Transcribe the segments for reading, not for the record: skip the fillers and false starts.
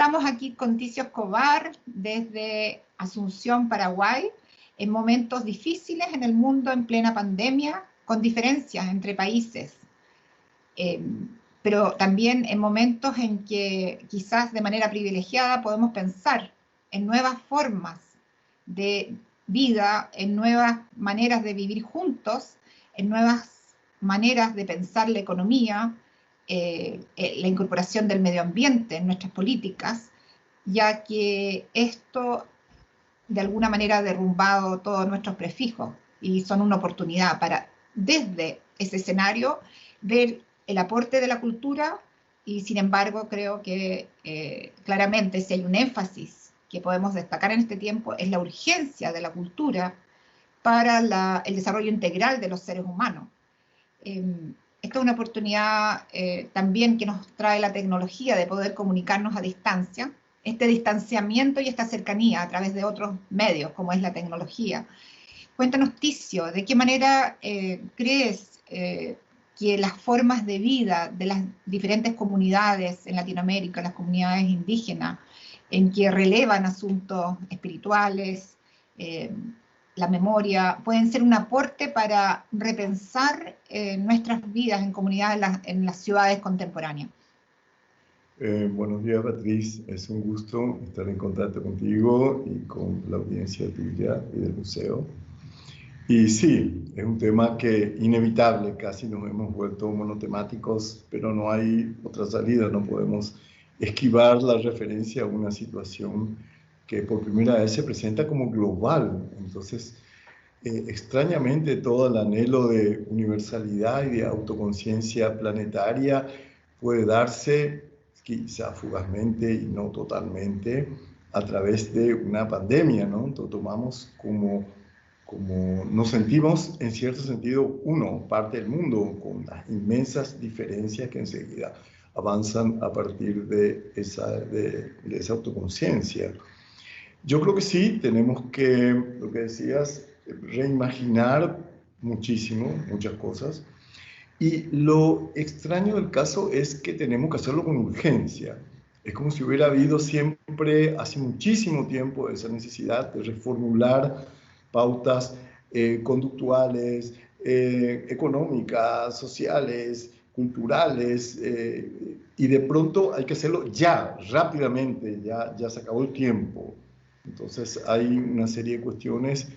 Estamos aquí con Ticio Escobar desde Asunción, Paraguay, en momentos difíciles en el mundo en plena pandemia, con diferencias entre países, pero también en momentos en que quizás de manera privilegiada podemos pensar en nuevas formas de vida, en nuevas maneras de vivir juntos, en nuevas maneras de pensar la economía, la incorporación del medio ambiente en nuestras políticas, ya que esto de alguna manera ha derrumbado todos nuestros prefijos y son una oportunidad para, desde ese escenario, ver el aporte de la cultura y, sin embargo, creo que claramente si hay un énfasis que podemos destacar en este tiempo es la urgencia de la cultura para el desarrollo integral de los seres humanos. Esta es una oportunidad también que nos trae la tecnología de poder comunicarnos a distancia, este distanciamiento y esta cercanía a través de otros medios, como es la tecnología. Cuéntanos, Ticio, ¿de qué manera crees que las formas de vida de las diferentes comunidades en Latinoamérica, las comunidades indígenas, en que relevan asuntos espirituales, la memoria, pueden ser un aporte para repensar nuestras vidas en comunidades en las ciudades contemporáneas? Buenos días, Beatriz. Es un gusto estar en contacto contigo y con la audiencia tuya y del museo. Y sí, es un tema que inevitable, casi nos hemos vuelto monotemáticos, pero no hay otra salida, no podemos esquivar la referencia a una situación que por primera vez se presenta como global. Entonces, extrañamente todo el anhelo de universalidad y de autoconciencia planetaria puede darse quizá fugazmente y no totalmente a través de una pandemia, ¿no? Entonces tomamos como nos sentimos en cierto sentido parte del mundo, con las inmensas diferencias que enseguida avanzan a partir de esa autoconciencia. Yo creo que sí, tenemos que, lo que decías, reimaginar muchas cosas. Y lo extraño del caso es que tenemos que hacerlo con urgencia. Es como si hubiera habido siempre, hace muchísimo tiempo, esa necesidad de reformular pautas conductuales, económicas, sociales, culturales, y de pronto hay que hacerlo ya, rápidamente, ya se acabó el tiempo. Entonces hay una serie de cuestiones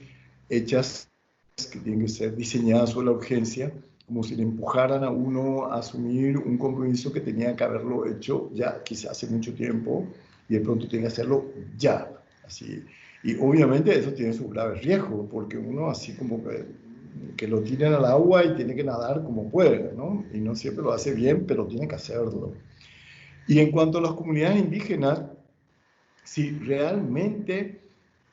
hechas que tienen que ser diseñadas sobre la urgencia, como si le empujaran a uno a asumir un compromiso que tenía que haberlo hecho ya quizás hace mucho tiempo y de pronto tiene que hacerlo ya, así. Y obviamente eso tiene sus graves riesgos, porque uno así como que lo tiran al agua y tiene que nadar como puede, ¿no? Y no siempre lo hace bien, pero tiene que hacerlo. Y en cuanto a las comunidades indígenas, si realmente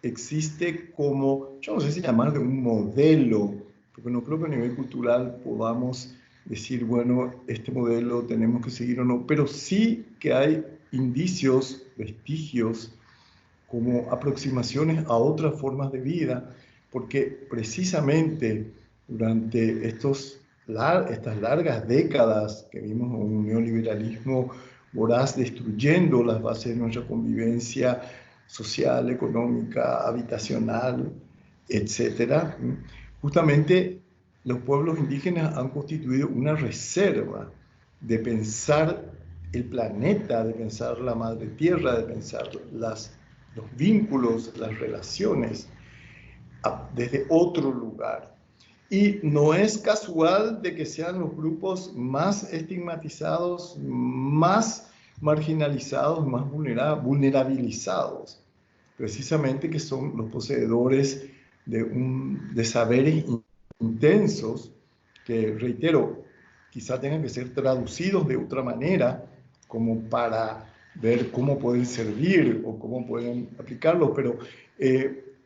existe como, yo no sé si llamarlo un modelo, porque no creo que a nivel cultural podamos decir, bueno, este modelo tenemos que seguir o no, pero sí que hay indicios, vestigios, como aproximaciones a otras formas de vida, porque precisamente durante estas largas décadas que vimos un neoliberalismo voraz destruyendo las bases de nuestra convivencia social, económica, habitacional, etcétera, justamente los pueblos indígenas han constituido una reserva de pensar el planeta, de pensar la madre tierra, de pensar los vínculos, las relaciones desde otro lugar. Y no es casual de que sean los grupos más estigmatizados, más marginalizados, más vulnerabilizados, precisamente que son los poseedores de saberes intensos que, reitero, quizá tengan que ser traducidos de otra manera como para ver cómo pueden servir o cómo pueden aplicarlo, pero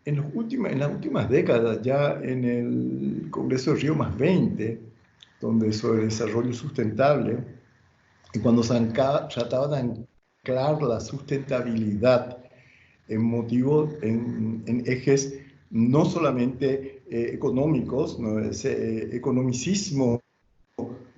en las últimas décadas, ya en el Congreso de Río +20, donde sobre desarrollo sustentable, y cuando se trataba de anclar la sustentabilidad en ejes no solamente económicos, ¿no? Ese economicismo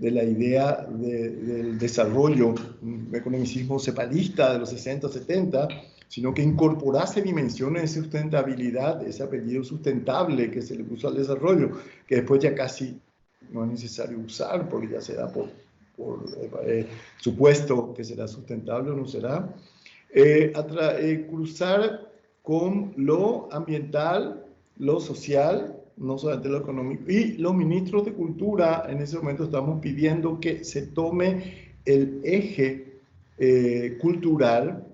de la idea del desarrollo, un economicismo cepalista de los 60, 70, sino que incorporase dimensiones de sustentabilidad, ese apellido sustentable que se le puso al desarrollo, que después ya casi no es necesario usar porque ya se da por supuesto que será sustentable o no será. Cruzar con lo ambiental, lo social, no solamente lo económico, y los ministros de Cultura en ese momento estamos pidiendo que se tome el eje cultural,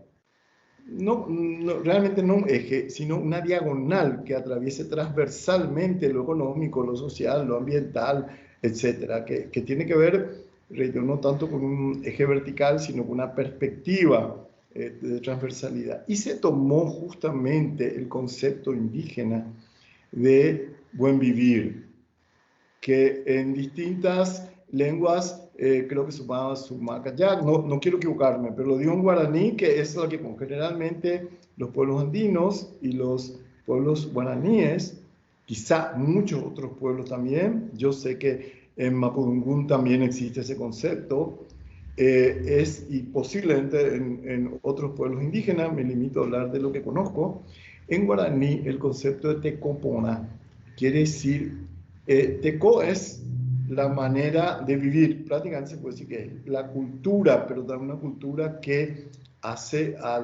realmente no un eje, sino una diagonal que atraviese transversalmente lo económico, lo social, lo ambiental, etcétera, que tiene que ver, reitero, no tanto con un eje vertical, sino con una perspectiva de transversalidad. Y se tomó justamente el concepto indígena de buen vivir, que en distintas lenguas, creo que sumaba Sumacayac, no quiero equivocarme, pero lo digo en guaraní, que es lo que generalmente los pueblos andinos y los pueblos guaraníes, quizá muchos otros pueblos también, yo sé que en Mapudungún también existe ese concepto, y posiblemente en otros pueblos indígenas, me limito a hablar de lo que conozco. En guaraní el concepto de tecopona quiere decir, teco es la manera de vivir, prácticamente se puede decir que es la cultura, pero también una cultura que hace a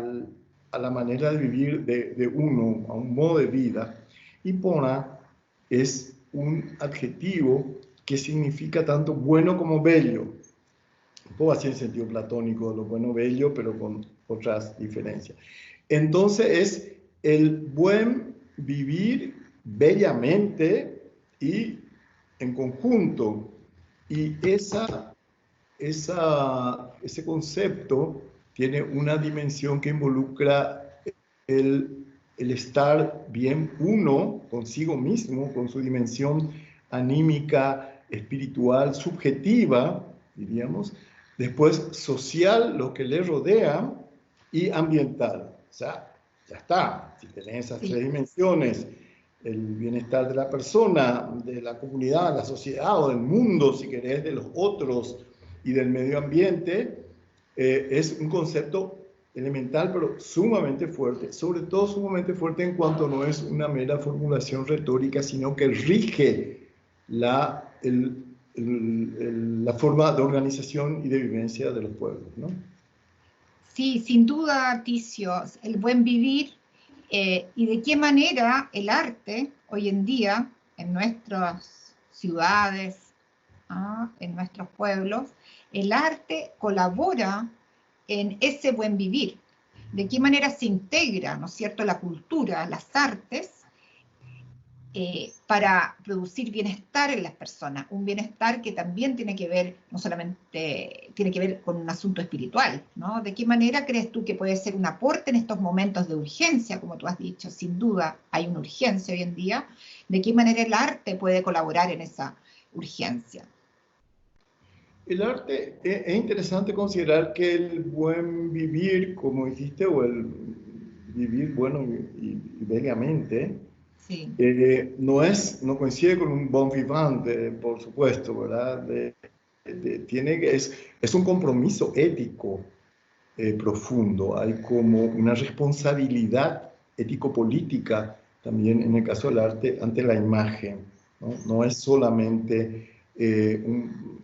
la manera de vivir de uno, a un modo de vida. Y pona es un adjetivo que significa tanto bueno como bello, un poco así en sentido platónico de lo bueno bello, pero con otras diferencias. Entonces es el buen vivir bellamente y en conjunto. Y ese concepto tiene una dimensión que involucra el estar bien uno consigo mismo, con su dimensión anímica, espiritual, subjetiva, diríamos, después social, lo que le rodea, y ambiental. O sea, ya está, si tenés esas tres dimensiones, el bienestar de la persona, de la comunidad, de la sociedad o del mundo, si querés, de los otros y del medio ambiente, es un concepto elemental, pero sumamente fuerte, sobre todo sumamente fuerte en cuanto no es una mera formulación retórica, sino que rige la forma de organización y de vivencia de los pueblos, ¿no? Sí, sin duda, Ticio, el buen vivir y de qué manera el arte hoy en día en nuestras ciudades, en nuestros pueblos, el arte colabora en ese buen vivir. De qué manera se integra, ¿no es cierto?, la cultura, las artes, para producir bienestar en las personas, un bienestar que también tiene que ver, no solamente tiene que ver con un asunto espiritual, ¿no? ¿De qué manera crees tú que puede ser un aporte en estos momentos de urgencia, como tú has dicho? Sin duda hay una urgencia hoy en día. ¿De qué manera el arte puede colaborar en esa urgencia? El arte, es interesante considerar que el buen vivir, como dijiste, o el vivir bueno y bellamente, Sí. no coincide con un bon vivant, por supuesto, ¿verdad? Es un compromiso ético profundo, hay como una responsabilidad ético-política también en el caso del arte ante la imagen, ¿no? No es solamente,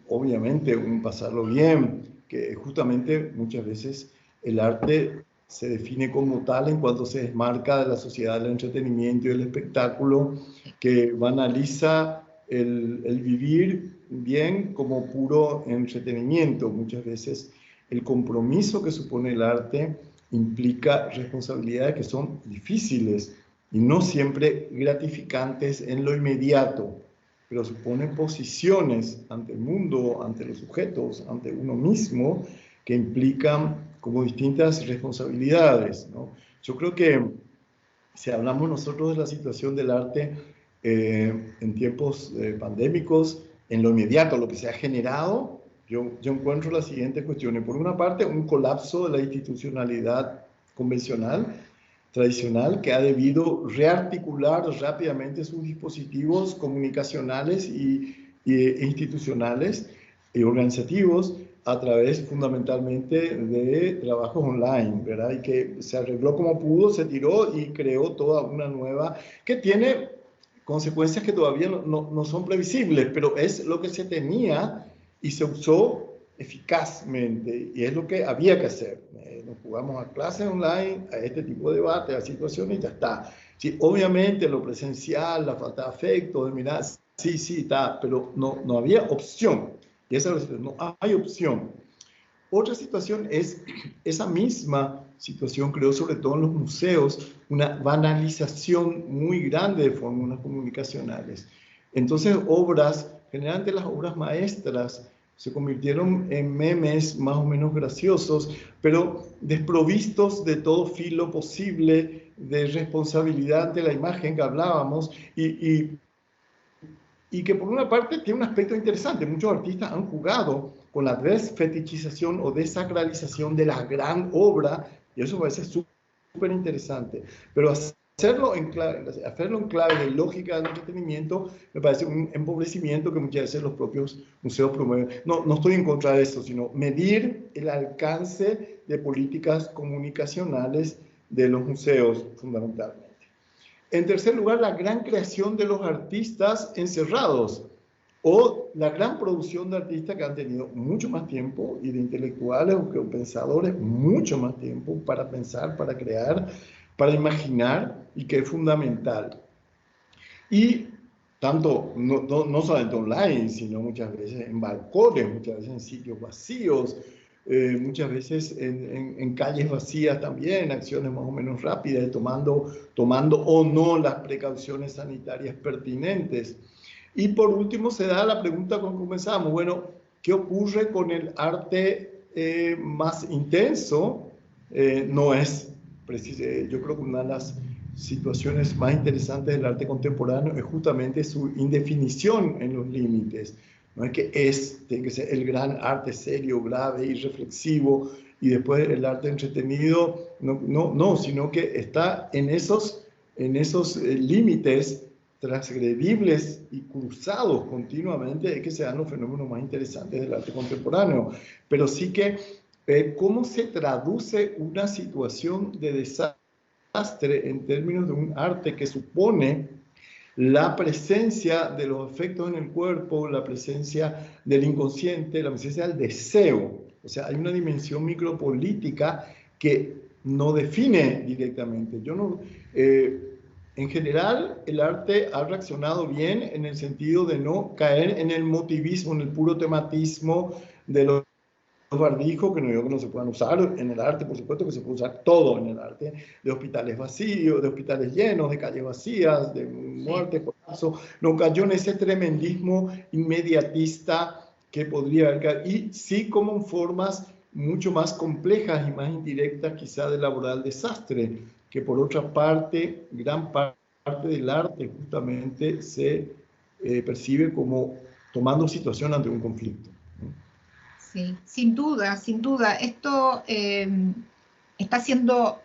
obviamente, un pasarlo bien, que justamente muchas veces el arte se define como tal en cuanto se desmarca de la sociedad del entretenimiento y del espectáculo, que banaliza el vivir bien como puro entretenimiento. Muchas veces el compromiso que supone el arte implica responsabilidades que son difíciles y no siempre gratificantes en lo inmediato, pero supone posiciones ante el mundo, ante los sujetos, ante uno mismo, que implican como distintas responsabilidades, ¿no? Yo creo que si hablamos nosotros de la situación del arte en tiempos pandémicos, en lo inmediato, lo que se ha generado, yo encuentro las siguientes cuestiones. Por una parte, un colapso de la institucionalidad convencional, tradicional, que ha debido rearticular rápidamente sus dispositivos comunicacionales e institucionales y organizativos a través fundamentalmente de trabajos online, ¿verdad? Y que se arregló como pudo, se tiró y creó toda una nueva, que tiene consecuencias que todavía no son previsibles, pero es lo que se tenía y se usó eficazmente, y es lo que había que hacer. Nos jugamos a clases online, a este tipo de debate, a situaciones y ya está. Sí, obviamente lo presencial, la falta de afecto, de mirar, sí, sí, está, pero no había opción. Y esa es la situación, no hay opción. Otra situación es esa misma situación, creo, sobre todo en los museos, una banalización muy grande de fórmulas comunicacionales. Entonces, generalmente las obras maestras, se convirtieron en memes más o menos graciosos, pero desprovistos de todo filo posible de responsabilidad de la imagen que hablábamos y que por una parte tiene un aspecto interesante. Muchos artistas han jugado con la desfetichización o desacralización de la gran obra, y eso parece súper interesante. Pero hacerlo en clave de lógica del entretenimiento me parece un empobrecimiento que muchas veces los propios museos promueven. No estoy en contra de eso, sino medir el alcance de políticas comunicacionales de los museos fundamentalmente. En tercer lugar, la gran creación de los artistas encerrados o la gran producción de artistas que han tenido mucho más tiempo y de intelectuales o pensadores mucho más tiempo para pensar, para crear, para imaginar y que es fundamental. Y tanto, no solamente online, sino muchas veces en balcones, muchas veces en sitios vacíos, muchas veces en calles vacías también, acciones más o menos rápidas, tomando o no las precauciones sanitarias pertinentes. Y por último se da la pregunta con que comenzamos, bueno, ¿qué ocurre con el arte más intenso? No es preciso, yo creo que una de las situaciones más interesantes del arte contemporáneo es justamente su indefinición en los límites. No es que tiene que ser el gran arte serio, grave y reflexivo, y después el arte entretenido, no, sino que está en esos límites transgredibles y cruzados continuamente, es que se dan los fenómenos más interesantes del arte contemporáneo. Pero sí que, ¿cómo se traduce una situación de desastre en términos de un arte que supone la presencia de los efectos en el cuerpo, la presencia del inconsciente, la presencia del deseo? O sea, hay una dimensión micropolítica que no define directamente. En general, el arte ha reaccionado bien en el sentido de no caer en el motivismo, en el puro tematismo de los barbijos, que no digo que no se puedan usar en el arte, por supuesto que se puede usar todo en el arte, de hospitales vacíos, de hospitales llenos, de calles vacías, de muerte, colapso, no cayó en ese tremendismo inmediatista que podría haber, y sí como en formas mucho más complejas y más indirectas quizá de elaborar el desastre, que por otra parte, gran parte del arte justamente se percibe como tomando situación ante un conflicto. Sí, sin duda, sin duda. Esto está haciendo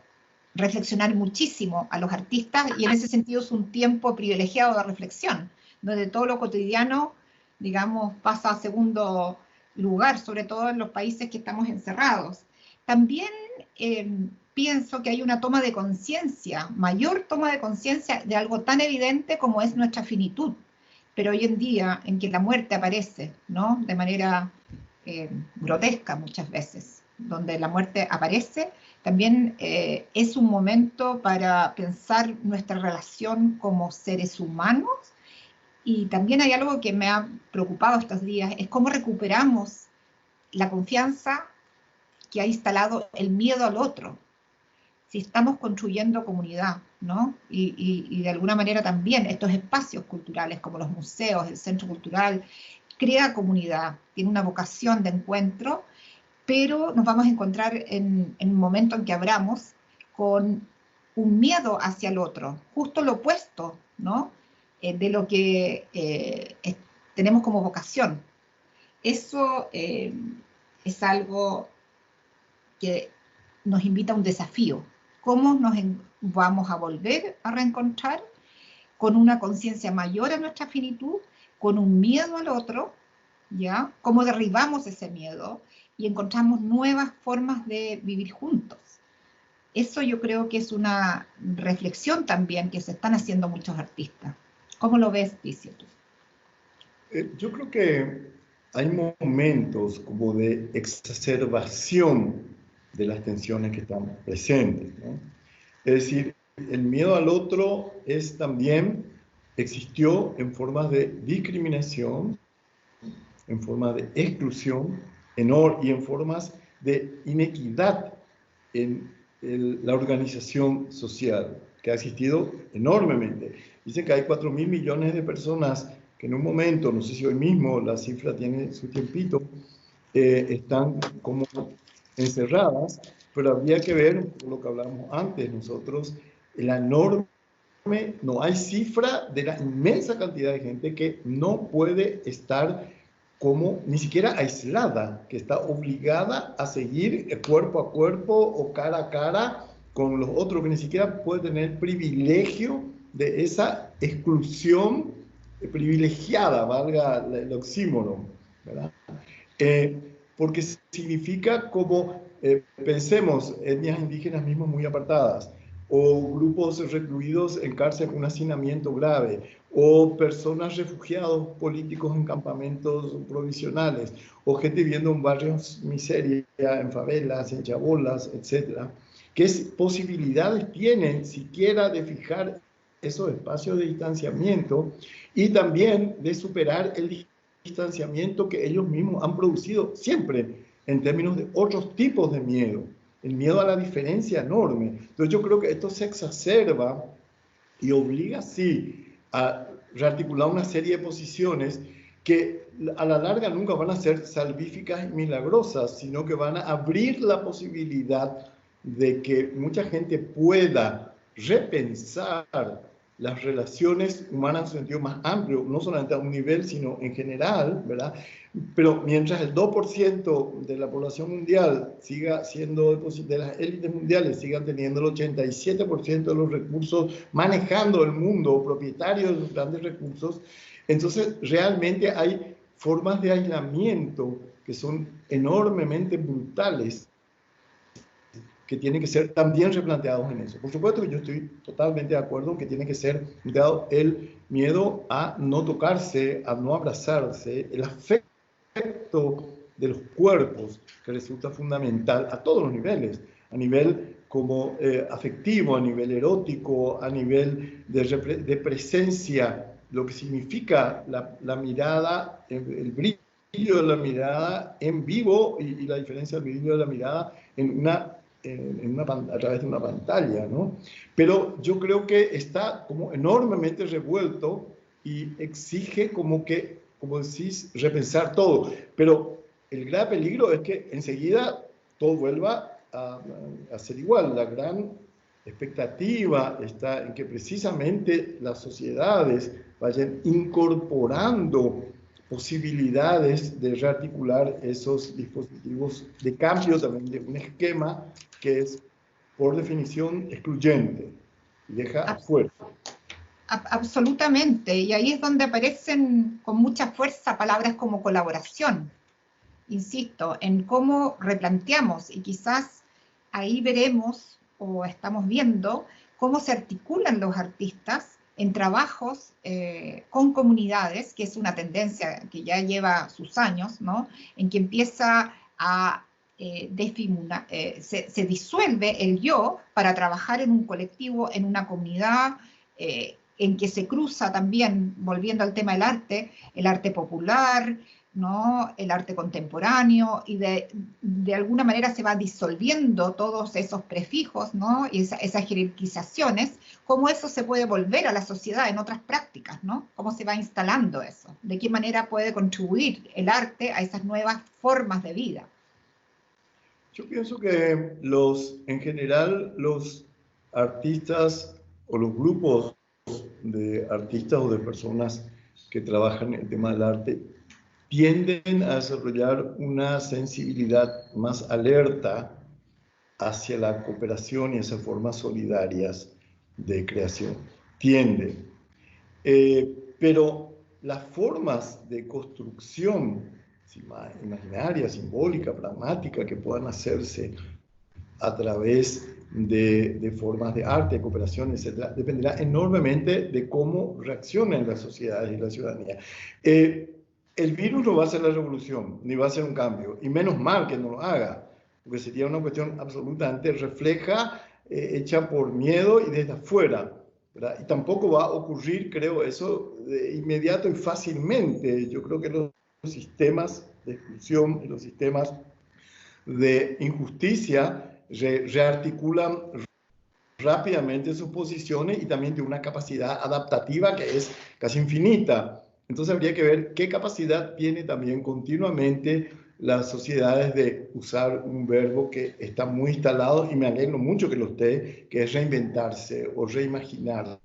reflexionar muchísimo a los artistas y en ese sentido es un tiempo privilegiado de reflexión, donde todo lo cotidiano, digamos, pasa a segundo lugar, sobre todo en los países que estamos encerrados. También pienso que hay una toma de conciencia, mayor toma de conciencia de algo tan evidente como es nuestra finitud, pero hoy en día en que la muerte aparece, ¿no? De manera grotesca muchas veces, donde la muerte aparece, también es un momento para pensar nuestra relación como seres humanos. Y también hay algo que me ha preocupado estos días, es cómo recuperamos la confianza que ha instalado el miedo al otro. Si estamos construyendo comunidad, ¿no? Y de alguna manera también estos espacios culturales como los museos, el centro cultural, crea comunidad, tiene una vocación de encuentro, pero nos vamos a encontrar en un momento en que abramos con un miedo hacia el otro, justo lo opuesto, ¿no? De lo que tenemos como vocación. Eso es algo que nos invita a un desafío. ¿Cómo nos vamos a volver a reencontrar con una conciencia mayor a nuestra finitud, con un miedo al otro, ¿ya? Cómo derribamos ese miedo y encontramos nuevas formas de vivir juntos. Eso yo creo que es una reflexión también que se están haciendo muchos artistas. ¿Cómo lo ves, Picio, tú? Yo creo que hay momentos como de exacerbación de las tensiones que están presentes, ¿no? Es decir, el miedo al otro existió en formas de discriminación, en formas de exclusión y en formas de inequidad en la organización social, que ha existido enormemente. Dicen que hay 4.000 millones de personas que en un momento, no sé si hoy mismo, la cifra tiene su tiempito, están como encerradas, pero habría que ver, por lo que hablábamos antes nosotros, la enorme, no hay cifra de la inmensa cantidad de gente que no puede estar como ni siquiera aislada, que está obligada a seguir cuerpo a cuerpo o cara a cara con los otros, que ni siquiera puede tener privilegio de esa exclusión privilegiada, valga el oxímoron, ¿verdad? Porque significa como, pensemos, etnias indígenas mismas muy apartadas, o grupos recluidos en cárcel con un hacinamiento grave, o personas refugiados políticos en campamentos provisionales, o gente viviendo en barrios miseria, en favelas, en chabolas, etc. ¿Qué posibilidades tienen siquiera de fijar esos espacios de distanciamiento y también de superar el distanciamiento que ellos mismos han producido siempre en términos de otros tipos de miedo? El miedo a la diferencia enorme. Entonces yo creo que esto se exacerba y obliga, sí, a rearticular una serie de posiciones que a la larga nunca van a ser salvíficas y milagrosas, sino que van a abrir la posibilidad de que mucha gente pueda repensar las relaciones humanas en un sentido más amplio, no solamente a un nivel, sino en general, ¿verdad? Pero mientras el 2% de la población mundial siga siendo, de las élites mundiales, sigan teniendo el 87% de los recursos, manejando el mundo, propietarios de los grandes recursos, entonces realmente hay formas de aislamiento que son enormemente brutales, que tienen que ser también replanteados en eso. Por supuesto que yo estoy totalmente de acuerdo en que tiene que ser planteado el miedo a no tocarse, a no abrazarse, el afecto de los cuerpos, que resulta fundamental a todos los niveles, a nivel como afectivo, a nivel erótico, a nivel de presencia, lo que significa la mirada, el brillo de la mirada en vivo y la diferencia del brillo de la mirada a través de una pantalla, ¿no? Pero yo creo que está como enormemente revuelto y exige como que, como decís, repensar todo. Pero el gran peligro es que enseguida todo vuelva a ser igual. La gran expectativa está en que precisamente las sociedades vayan incorporando posibilidades de rearticular esos dispositivos de cambio también de un esquema que es, por definición, excluyente y deja afuera. Absolutamente, y ahí es donde aparecen con mucha fuerza palabras como colaboración, insisto, en cómo replanteamos, y quizás ahí veremos o estamos viendo cómo se articulan los artistas en trabajos con comunidades, que es una tendencia que ya lleva sus años, ¿no? En que empieza a se disuelve el yo para trabajar en un colectivo, en una comunidad, en que se cruza también, volviendo al tema del arte, el arte popular, ¿no? El arte contemporáneo, y de alguna manera se va disolviendo todos esos prefijos, ¿no? Y esas jerarquizaciones, cómo eso se puede volver a la sociedad en otras prácticas, ¿no? Cómo se va instalando eso, de qué manera puede contribuir el arte a esas nuevas formas de vida. Yo pienso que en general, los artistas o los grupos de artistas o de personas que trabajan en el tema del arte tienden a desarrollar una sensibilidad más alerta hacia la cooperación y esas formas solidarias de creación. Tienden. Pero las formas de construcción imaginaria, simbólica, pragmática, que puedan hacerse a través de formas de arte, de cooperación, etc. Dependerá enormemente de cómo reaccionen las sociedades y la ciudadanía. El virus no va a hacer la revolución, ni va a hacer un cambio, y menos mal que no lo haga, porque sería una cuestión absolutamente refleja, hecha por miedo y desde afuera, ¿verdad? Y tampoco va a ocurrir, creo, eso de inmediato y fácilmente. Yo creo que los sistemas de exclusión y los sistemas de injusticia rearticulan rápidamente sus posiciones y también de una capacidad adaptativa que es casi infinita. Entonces habría que ver qué capacidad tiene también continuamente las sociedades de usar un verbo que está muy instalado, y me alegro mucho que lo esté, que es reinventarse o reimaginarse.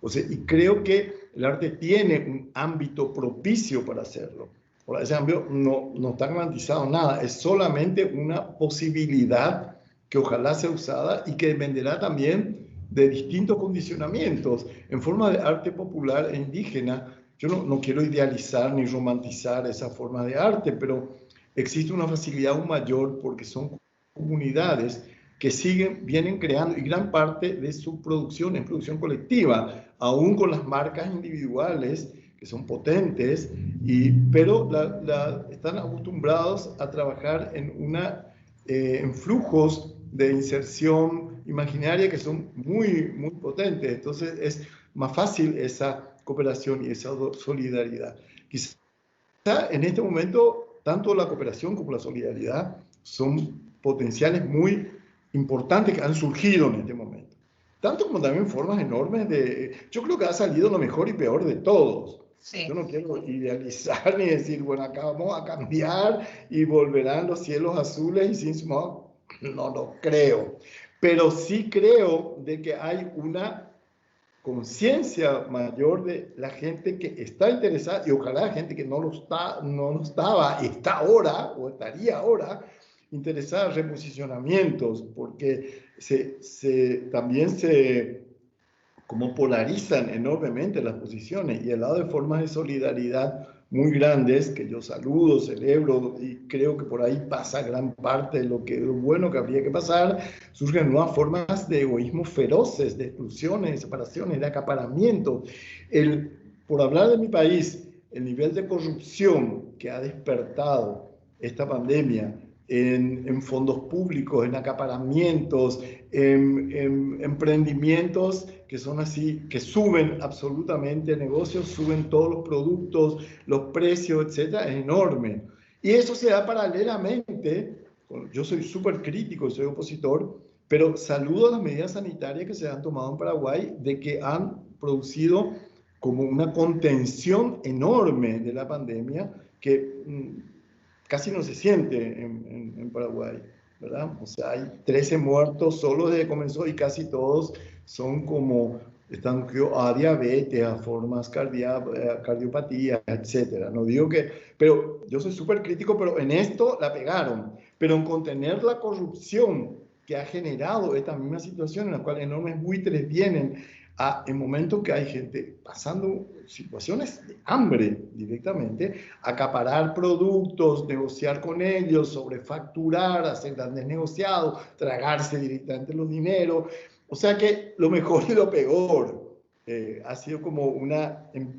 O sea, y creo que el arte tiene un ámbito propicio para hacerlo. Ahora, ese ámbito no está garantizado nada, es solamente una posibilidad que ojalá sea usada y que dependerá también de distintos condicionamientos. En forma de arte popular e indígena, yo no quiero idealizar ni romantizar esa forma de arte, pero existe una facilidad aún mayor porque son comunidades que vienen creando, y gran parte de su producción es producción colectiva, aún con las marcas individuales que son potentes, pero están acostumbrados a trabajar en flujos de inserción imaginaria que son muy, muy potentes. Entonces es más fácil esa cooperación y esa solidaridad. Quizá en este momento tanto la cooperación como la solidaridad son potenciales muy importantes que han surgido en este momento. Tanto como también formas enormes yo creo que ha salido lo mejor y peor de todos. Sí. Yo no quiero idealizar ni decir, bueno, acá vamos a cambiar y volverán los cielos azules y sin smog. No lo creo. Pero sí creo de que hay una conciencia mayor de la gente que está interesada, y ojalá la gente que no lo estaba, está ahora, o estaría ahora, interesada en reposicionamientos, porque también se como polarizan enormemente las posiciones, y al lado de formas de solidaridad muy grandes, que yo saludo, celebro, y creo que por ahí pasa gran parte de lo bueno que habría que pasar, surgen nuevas formas de egoísmo feroces, de exclusiones, de separaciones, de acaparamiento. Por hablar de mi país, el nivel de corrupción que ha despertado esta pandemia en fondos públicos, en acaparamientos, en emprendimientos que son así, que suben absolutamente negocios, suben todos los productos, los precios, etcétera, es enorme. Y eso se da paralelamente, yo soy súper crítico, soy opositor, pero saludo las medidas sanitarias que se han tomado en Paraguay, de que han producido como una contención enorme de la pandemia que casi no se siente en Paraguay, ¿verdad? O sea, hay 13 muertos solo desde que comenzó, y casi todos son están a diabetes, a formas cardiopatías, etcétera. No digo pero yo soy súper crítico, pero en esto la pegaron. Pero en contener la corrupción que ha generado esta misma situación, en la cual enormes buitres vienen en momentos que hay gente pasando situaciones de hambre directamente, acaparar productos, negociar con ellos, sobrefacturar, hacer grandes negociados, tragarse directamente los dineros. O sea que lo mejor y lo peor ha sido como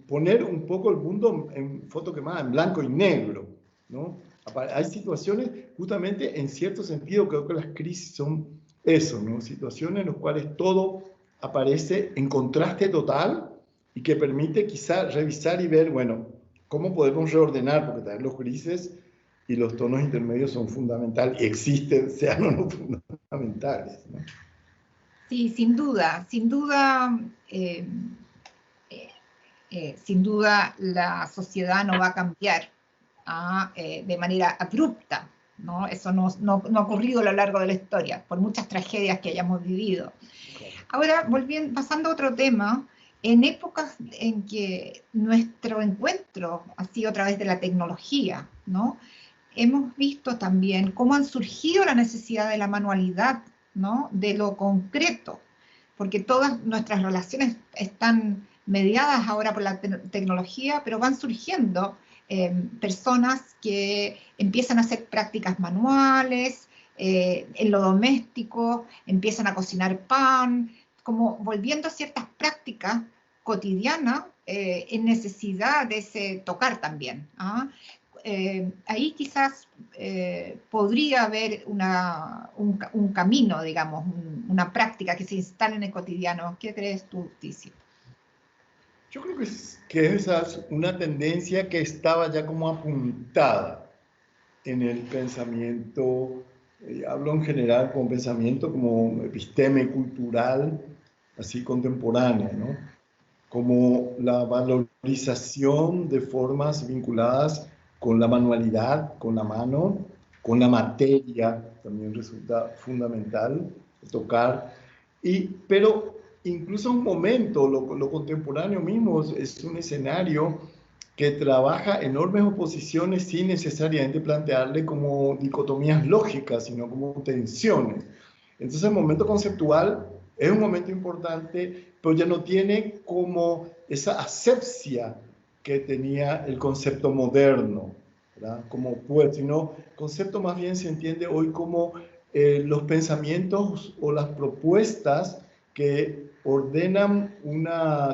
poner un poco el mundo en foto quemada, en blanco y negro, ¿no? Hay situaciones, justamente en cierto sentido, creo que las crisis son eso, ¿no? Situaciones en las cuales todo aparece en contraste total y que permite quizá revisar y ver, bueno, cómo podemos reordenar, porque también los grises y los tonos intermedios son fundamentales, existen, sean o no fundamentales, ¿no? Sí, sin duda, sin duda la sociedad no va a cambiar de manera abrupta, ¿no? Eso no ha ocurrido a lo largo de la historia, por muchas tragedias que hayamos vivido. Ahora, pasando a otro tema, en épocas en que nuestro encuentro ha sido a través de la tecnología, ¿no? Hemos visto también cómo han surgido la necesidad de la manualidad, ¿no? De lo concreto, porque todas nuestras relaciones están mediadas ahora por la tecnología, pero van surgiendo personas que empiezan a hacer prácticas manuales, en lo doméstico, empiezan a cocinar pan, como volviendo a ciertas prácticas cotidianas en necesidad de ese tocar también. ¿Ah? Ahí quizás podría haber un camino, digamos, una práctica que se instale en el cotidiano. ¿Qué crees tú, Tizi? Yo creo que esa es una tendencia que estaba ya como apuntada en el pensamiento, hablo en general con pensamiento como episteme cultural, así contemporáneo, ¿no? Como la valorización de formas vinculadas con la manualidad, con la mano, con la materia, también resulta fundamental tocar, pero incluso un momento, lo contemporáneo mismo es un escenario que trabaja enormes oposiciones sin necesariamente plantearle como dicotomías lógicas, sino como tensiones. Entonces el momento conceptual es un momento importante, pero ya no tiene como esa asepsia que tenía el concepto moderno, ¿verdad? Como pues, sino concepto más bien se entiende hoy como los pensamientos o las propuestas que ordenan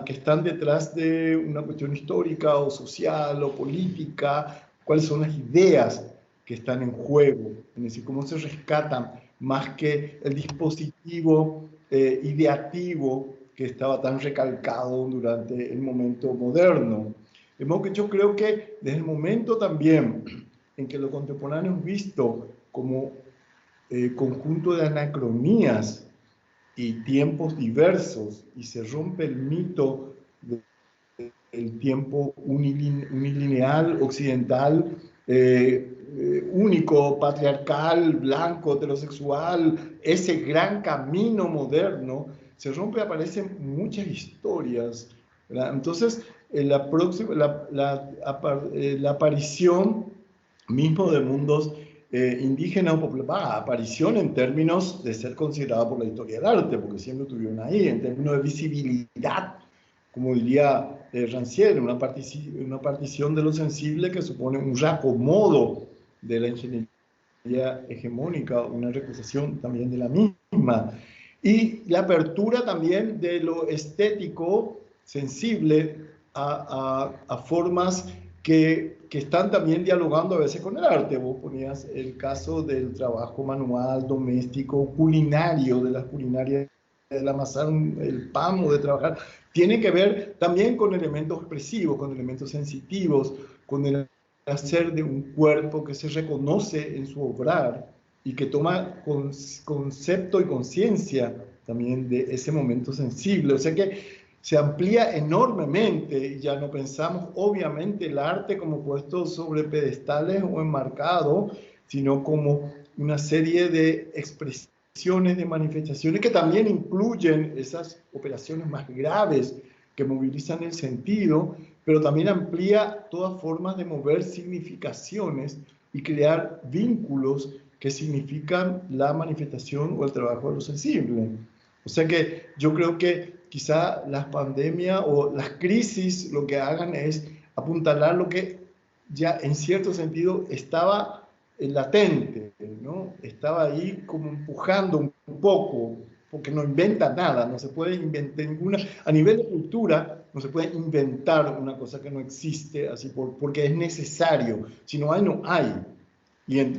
que están detrás de una cuestión histórica o social o política, cuáles son las ideas que están en juego, es decir, cómo se rescatan más que el dispositivo ideativo que estaba tan recalcado durante el momento moderno. De modo que yo creo que desde el momento también en que lo contemporáneo es visto como conjunto de anacronías y tiempos diversos, y se rompe el mito del tiempo unilineal, occidental, único, patriarcal, blanco, heterosexual, ese gran camino moderno, se rompe, aparecen muchas historias, ¿verdad? Entonces, la aparición mismo de mundos indígenas o populares, aparición en términos de ser considerada por la historia del arte, porque siempre estuvieron ahí, en términos de visibilidad, como diría Rancière, una partición de lo sensible que supone un reacomodo de la ingeniería hegemónica, una recusación también de la misma. Y la apertura también de lo estético, sensible, a formas que están también dialogando a veces con el arte. Vos ponías el caso del trabajo manual, doméstico, culinario, de las culinarias, del amasar el pan o de trabajar. Tiene que ver también con elementos expresivos, con elementos sensitivos, con el hacer de un cuerpo que se reconoce en su obrar y que toma concepto y conciencia también de ese momento sensible. O sea que se amplía enormemente y ya no pensamos obviamente el arte como puesto sobre pedestales o enmarcado, sino como una serie de expresiones, de manifestaciones que también incluyen esas operaciones más graves que movilizan el sentido, pero también amplía todas formas de mover significaciones y crear vínculos que significan la manifestación o el trabajo de lo sensible. O sea que yo creo que quizá las pandemias o las crisis lo que hagan es apuntalar lo que ya en cierto sentido estaba latente, ¿no? Estaba ahí como empujando un poco, porque no inventa nada, no se puede inventar ninguna, a nivel de cultura no se puede inventar una cosa que no existe, así porque es necesario, si no hay, no hay.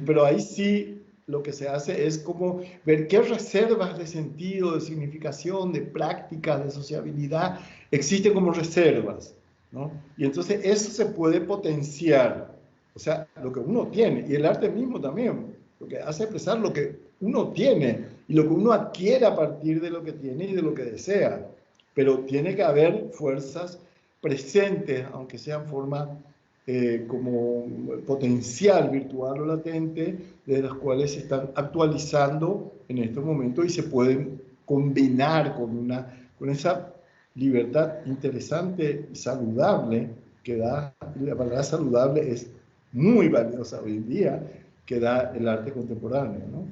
Pero ahí sí lo que se hace es como ver qué reservas de sentido, de significación, de prácticas, de sociabilidad existen como reservas, ¿no? Y entonces eso se puede potenciar, o sea, lo que uno tiene, y el arte mismo también, lo que hace expresar lo que uno tiene y lo que uno adquiere a partir de lo que tiene y de lo que desea, pero tiene que haber fuerzas presentes, aunque sean forma como potencial virtual o latente, de las cuales se están actualizando en estos momentos y se pueden combinar con esa libertad interesante y saludable que da, la palabra saludable es muy valiosa hoy en día, que da el arte contemporáneo, ¿no?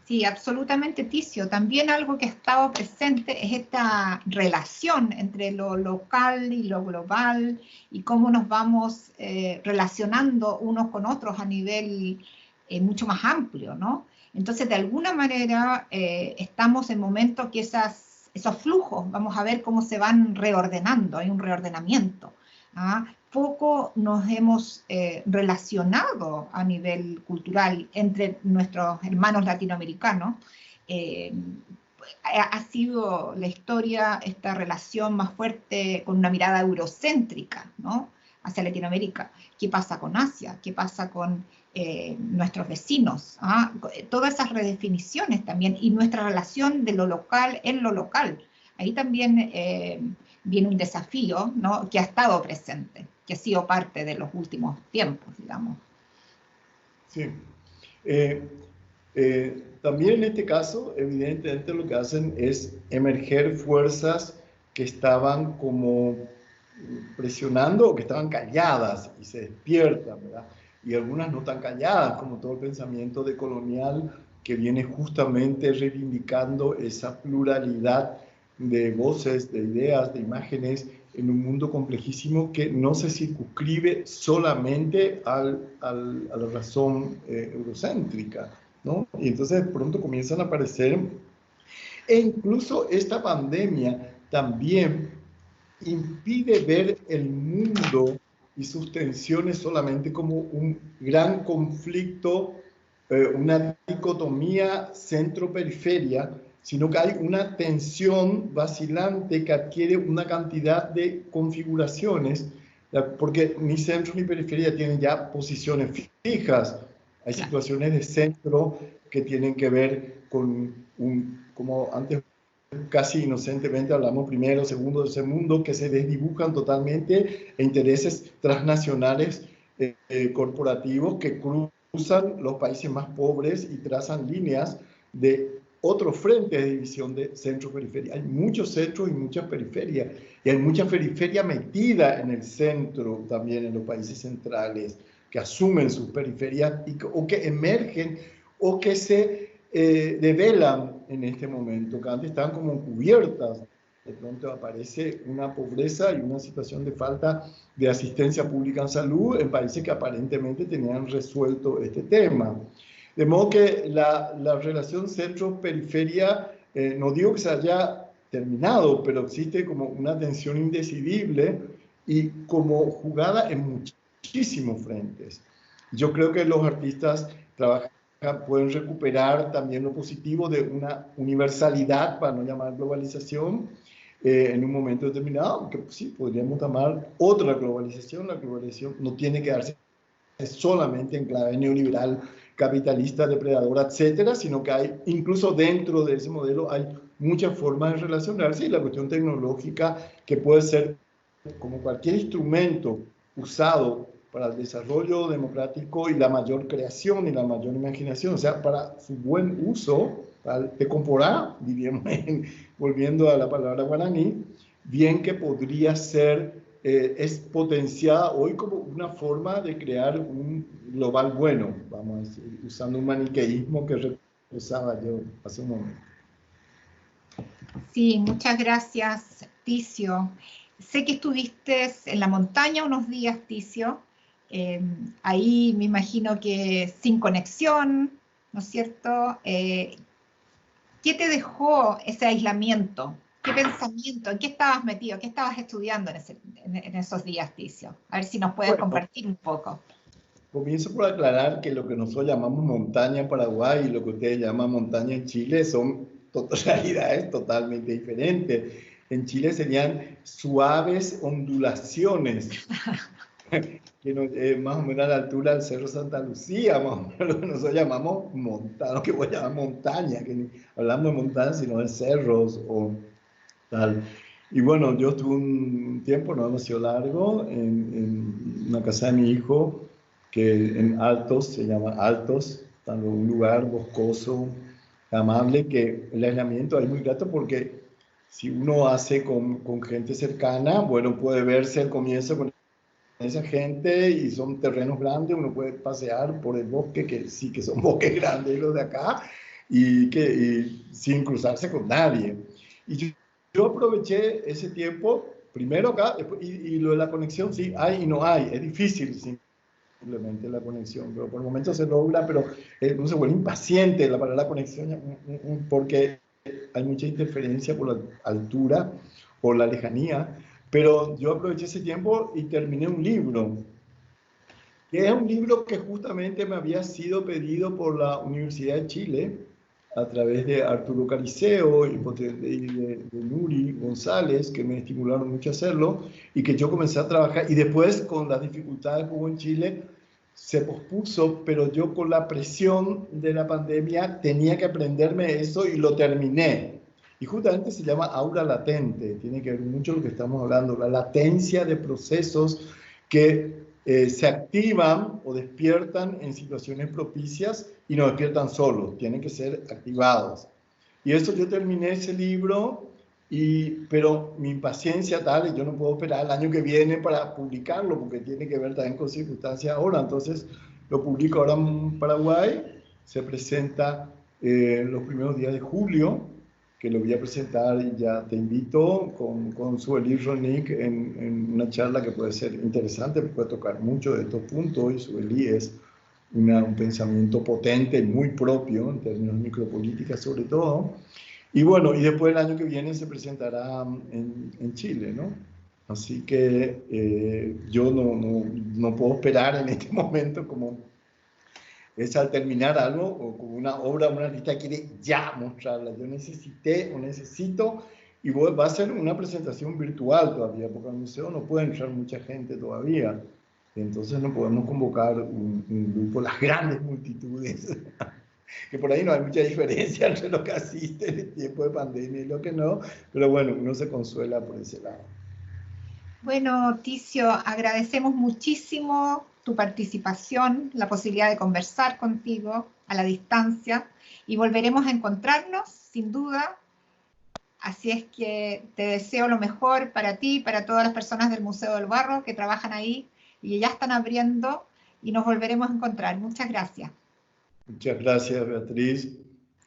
Sí, absolutamente, Ticio. También algo que ha estado presente es esta relación entre lo local y lo global y cómo nos vamos relacionando unos con otros a nivel mucho más amplio, ¿no? Entonces, de alguna manera, estamos en momentos que esos flujos, vamos a ver cómo se van reordenando, hay un reordenamiento. ¿Ah? Poco nos hemos relacionado a nivel cultural entre nuestros hermanos latinoamericanos. Eh, ha sido la historia esta relación más fuerte con una mirada eurocéntrica, ¿no? Hacia Latinoamérica. ¿Qué pasa con Asia? ¿Qué pasa con nuestros vecinos? ¿Ah? Todas esas redefiniciones también y nuestra relación de lo local en lo local. Ahí también viene un desafío, ¿no? Que ha estado presente, que ha sido parte de los últimos tiempos, digamos. Sí. También en este caso, evidentemente lo que hacen es emerger fuerzas que estaban como presionando o que estaban calladas y se despiertan, ¿verdad? Y algunas no tan calladas, como todo el pensamiento decolonial que viene justamente reivindicando esa pluralidad de voces, de ideas, de imágenes en un mundo complejísimo que no se circunscribe solamente a la razón eurocéntrica, ¿no? Y entonces de pronto comienzan a aparecer, e incluso esta pandemia también impide ver el mundo y sus tensiones solamente como un gran conflicto, una dicotomía centro-periferia, sino que hay una tensión vacilante que adquiere una cantidad de configuraciones, porque ni centro ni periferia tienen ya posiciones fijas. Hay situaciones de centro que tienen que ver con como antes casi inocentemente hablamos primero, segundo, tercer mundo, que se desdibujan totalmente e intereses transnacionales corporativos que cruzan los países más pobres y trazan líneas de otros frentes de división de centro-periferia. Hay muchos centros y muchas periferias, y hay mucha periferia metida en el centro también en los países centrales, que asumen sus periferias o que emergen o que se develan en este momento, que antes estaban como cubiertas. De pronto aparece una pobreza y una situación de falta de asistencia pública en salud en países que aparentemente tenían resuelto este tema. De modo que la relación centro-periferia, no digo que se haya terminado, pero existe como una tensión indecidible y como jugada en muchísimos frentes. Yo creo que los artistas trabajan pueden recuperar también lo positivo de una universalidad, para no llamar globalización, en un momento determinado, aunque pues, sí, podríamos llamar otra globalización. La globalización no tiene que darse solamente en clave neoliberal, capitalista, depredadora, etcétera, sino que hay, incluso dentro de ese modelo, hay muchas formas de relacionarse, y la cuestión tecnológica, que puede ser como cualquier instrumento usado para el desarrollo democrático y la mayor creación y la mayor imaginación, o sea, para su buen uso, para temporada, diríamos, volviendo a la palabra guaraní, bien que podría ser, es potenciada hoy como una forma de crear un global bueno, vamos a decir, usando un maniqueísmo que usaba yo hace un momento. Sí, muchas gracias, Ticio. Sé que estuviste en la montaña unos días, Ticio. Ahí me imagino que sin conexión, ¿no es cierto? ¿Qué te dejó ese aislamiento? ¿Qué pensamiento? ¿En qué estabas metido? ¿Qué estabas estudiando en esos días, Ticio? A ver si nos puedes compartir un poco. Comienzo por aclarar que lo que nosotros llamamos montaña en Paraguay y lo que ustedes llaman montaña en Chile son realidades totalmente diferentes. En Chile serían suaves ondulaciones, que más o menos a la altura del Cerro Santa Lucía, más o menos lo que nosotros llamamos montaña, no que voy a llamar montaña, que ni hablamos de montaña, sino de cerros o tal. Y bueno, yo estuve un tiempo, no demasiado largo, en una casa de mi hijo, que en Altos, se llama Altos, un lugar boscoso, amable, que el aislamiento es muy grato porque si uno hace con gente cercana, bueno, puede verse al comienzo con esa gente y son terrenos grandes, uno puede pasear por el bosque, que sí que son bosques grandes los de acá, y sin cruzarse con nadie. Y yo aproveché ese tiempo, primero acá, y lo de la conexión, sí, hay y no hay, es difícil simplemente la conexión, pero por el momento se logra, pero uno se vuelve impaciente para la conexión, porque hay mucha interferencia por la altura, por la lejanía, pero yo aproveché ese tiempo y terminé un libro, que es un libro que justamente me había sido pedido por la Universidad de Chile, a través de Arturo Cariceo y de Nuri González, que me estimularon mucho a hacerlo, y que yo comencé a trabajar, y después con las dificultades que hubo en Chile, se pospuso, pero yo con la presión de la pandemia tenía que aprenderme eso y lo terminé. Y justamente se llama aura latente, tiene que ver mucho con lo que estamos hablando, la latencia de procesos que se activan o despiertan en situaciones propicias y no despiertan solos, tienen que ser activados. Y eso yo terminé ese libro, pero mi impaciencia tal, y yo no puedo esperar el año que viene para publicarlo, porque tiene que ver también con circunstancias ahora. Entonces lo publico ahora en Paraguay, se presenta los primeros días de julio, que lo voy a presentar y ya te invito con Sueli Ronick en una charla que puede ser interesante, puede tocar mucho de estos puntos, y Sueli es un pensamiento potente y muy propio en términos de micropolítica sobre todo. Y bueno, y después el año que viene se presentará en Chile, ¿no? Así que yo no puedo esperar en este momento como es al terminar algo o como una obra, una artista quiere ya mostrarla. Yo necesité o necesito, y va a ser una presentación virtual todavía, porque al museo no puede entrar mucha gente todavía. Entonces no podemos convocar un grupo, las grandes multitudes, que por ahí no hay mucha diferencia entre lo que asiste en el tiempo de pandemia y lo que no, pero bueno, uno se consuela por ese lado. Bueno, Ticio, agradecemos muchísimo tu participación, la posibilidad de conversar contigo a la distancia y volveremos a encontrarnos, sin duda. Así es que te deseo lo mejor para ti y para todas las personas del Museo del Barro que trabajan ahí y que ya están abriendo, y nos volveremos a encontrar. Muchas gracias. Muchas gracias, Beatriz.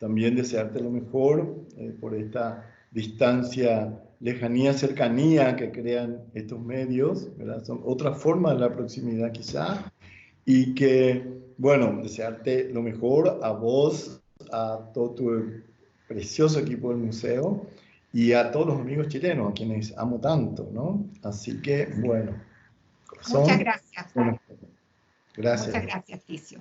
También desearte lo mejor por esta distancia, lejanía, cercanía que crean estos medios, ¿verdad? Son otra forma de la proximidad quizá, y que, bueno, desearte lo mejor a vos, a todo tu precioso equipo del museo y a todos los amigos chilenos, a quienes amo tanto, ¿no? Así que, bueno, Muchas corazón, gracias. bueno, gracias. Muchas gracias, Ticio.